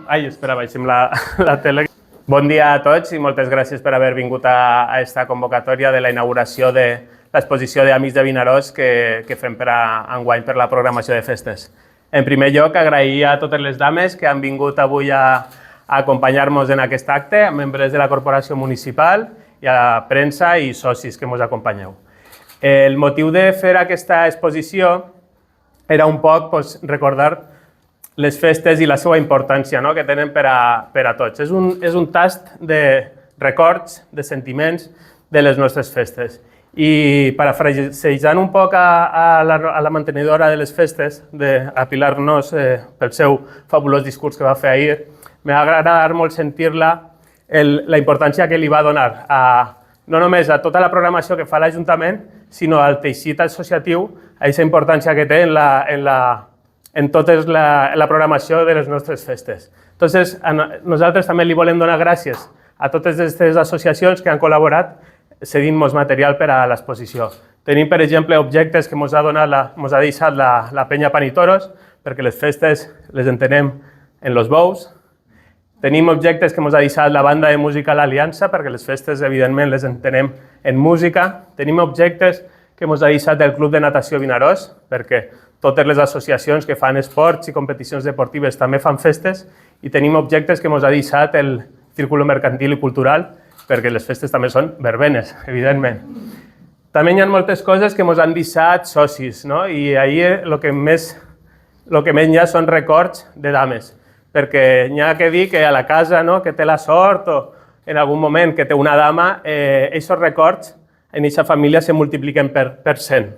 Ai, espera, baixem la tele. Bon dia a tots i moltes gràcies per haver vingut a aquesta convocatòria de la inauguració de l'exposició d'Amics de Vinaròs que fem per enguany per la programació de festes. En primer lloc, agrair a totes les dames que han vingut avui a acompanyar-nos en aquest acte, membres de la Corporació Municipal i a la premsa i socis que ens acompanyeu. El motiu de fer aquesta exposició era un poc recordar les festes i la seva importància que tenen per a tots. És un tast de records, de sentiments de les nostres festes. I parafrasejant un poc a la mantenidora de les festes, a Pilar Nos, pel seu fabulós discurs que va fer ahir, m'ha agradat molt sentir-la la importància que li va donar no només a tota la programació que fa l'Ajuntament, sinó al teixit associatiu, a aquesta importància que té en tota la programació de les nostres festes. Entonces, nosaltres també li volem donar gràcies a totes aquestes associacions que han col·laborat cedint-nos material per a l'exposició. Tenim, per exemple, objectes que ens ha deixat la Penya Panitoros, perquè les festes les entenem en los bous. Tenim objectes que ens ha deixat la banda de música L'Aliança, perquè les festes, evidentment, les entenem en música. Tenim objectes que ens ha deixat el Club de Natació Vinaròs, perquè totes les associacions que fan esports i competicions deportives també fan festes. I tenim objectes que ens ha deixat el Círculo Mercantil i Cultural, perquè les festes també són verbenes, evidentment. També hi ha moltes coses que ens han deixat socis, i ahir el que més hi ha són records de dames, perquè hi ha que dir que a la casa que té la sort o en algun moment que té una dama, aquests records en aquesta família se multipliquen per 100,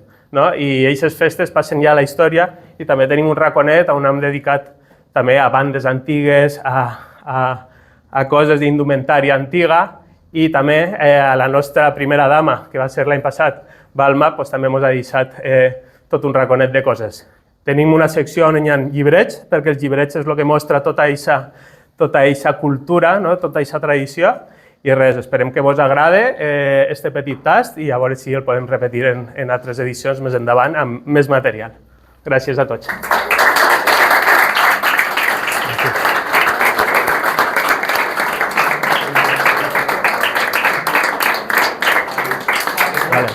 i aquestes festes passen ja a la història i també tenim un raconet on hem dedicat també a bandes antigues, a coses d'indumentària antiga I també a la nostra primera dama, que va ser l'any passat, Balma, doncs també ens ha deixat tot un raconet de coses. Tenim una secció on hi ha llibrets, perquè els llibrets és el que mostra tota aquesta cultura, no? Tota aquesta tradició. I res, esperem que vos agrade este petit tast i a veure si el podem repetir en altres edicions més endavant amb més material. Gràcies a tots. Vale.